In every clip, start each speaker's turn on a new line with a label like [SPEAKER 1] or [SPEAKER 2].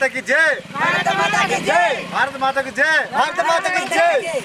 [SPEAKER 1] माता की जय,
[SPEAKER 2] भारत माता की जय,
[SPEAKER 1] भारत माता की जय,
[SPEAKER 2] भारत माता की जय।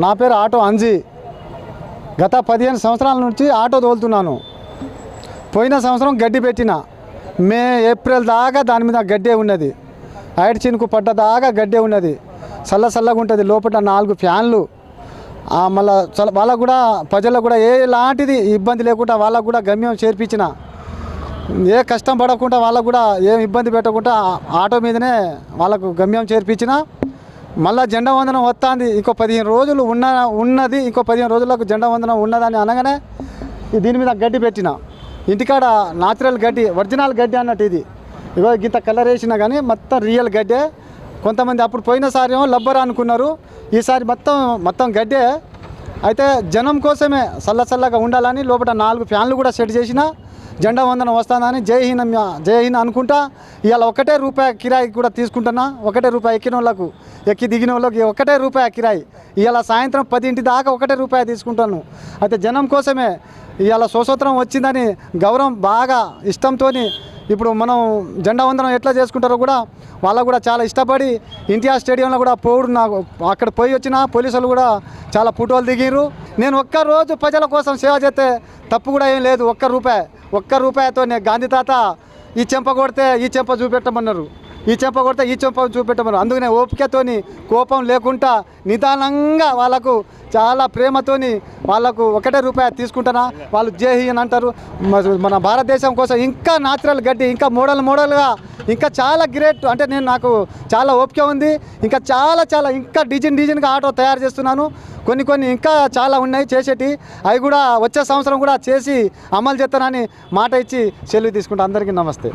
[SPEAKER 3] నా పేరు ఆటో అంజీ. గత 15 సంవత్సరాల నుంచి ఆటో తోలుతున్నాను. పోయిన సంవత్సరం గడ్డి పెట్టిన మే ఏప్రిల్ దాకా దాని మీద గడ్డే ఉన్నది. ఐడు చినుకు పడ్డ దాకా గడ్డే ఉన్నది. చల్లగా ఉంటుంది. లోపల 4 ఫ్యాన్లు. మళ్ళీ వాళ్ళకు కూడా ప్రజలకు కూడా ఎలాంటిది ఇబ్బంది లేకుండా వాళ్ళకు కూడా గమ్యం చేర్పించిన. ఏ కష్టం పడకుండా వాళ్ళకు కూడా ఏం ఇబ్బంది పెట్టకుండా ఆటో మీదనే వాళ్ళకు గమ్యం చేర్పించిన. మళ్ళీ జెండా వందనం వస్తుంది. ఇంకో 15 రోజులు ఉన్నది. ఇంకో 15 రోజులకు జెండా వందనం ఉన్నదని అనగానే దీని మీద గడ్డి పెట్టిన. ఇంటికాడ న్యాచురల్ గడ్డి, ఒరిజినల్ గడ్డి అన్నట్టు ఇది. ఇగో గింత కలర్ వేసినా కానీ మొత్తం రియల్ గడ్డే. కొంతమంది అప్పుడు పోయినసారి ఏమో లబ్బర్ అనుకున్నారు. ఈసారి మొత్తం గడ్డే. అయితే జనం కోసమే చల్లగా ఉండాలని లోపల 4 ఫ్యాన్లు కూడా సెట్ చేసిన. జెండా వందనం వస్తుందని జై హింద్ అనుకుంటా. ఇవాళ ₹1 కిరాయి కూడా తీసుకుంటున్నా. ₹1 ఎక్కిన వాళ్ళకు, ఎక్కి దిగిన వాళ్ళకి ₹1 కిరాయి. ఇవాళ సాయంత్రం 10 దాకా ₹1 తీసుకుంటాను. అయితే జనం కోసమే ఇవాళ స్వతంత్రం వచ్చిందని గౌరవం బాగా ఇష్టంతో ఇప్పుడు మనం జెండా వందనం ఎట్లా చేసుకుంటారో కూడా వాళ్ళకు కూడా చాలా ఇష్టపడి ఎన్టీఆర్ స్టేడియంలో కూడా నాకు అక్కడ పోయి వచ్చిన పోలీసులు కూడా చాలా ఫోటోలు దిగిరు. నేను ఒక్కరోజు ప్రజల కోసం సేవ చేస్తే తప్పు కూడా ఏం లేదు. ₹1తో గాంధీ తాత ఈ చెంప కొడితే ఈ చెంప చూపెట్టమన్నారు, ఈ చెంప కొడితే ఈ చెంప చూపెట్టమన్నారు. అందుకనే ఓపికతోని కోపం లేకుండా నిదానంగా వాళ్ళకు చాలా ప్రేమతోని వాళ్ళకు ₹1 తీసుకుంటున్నా. వాళ్ళు జై హింద్ అంటారు. మన భారతదేశం కోసం ఇంకా న్యాచురల్ గడ్డి, ఇంకా మోడల్గా, ఇంకా చాలా గ్రేట్. అంటే నాకు చాలా ఓపిక ఉంది. ఇంకా చాలా ఇంకా డిజైన్గా ఆటో తయారు చేస్తున్నాను. కొన్ని ఇంకా చాలా ఉన్నాయి చేసేటి. అవి కూడా వచ్చే సంవత్సరం కూడా చేసి అమలు చేస్తానని మాట ఇచ్చి సెలవు తీసుకుంటా. అందరికీ నమస్తే.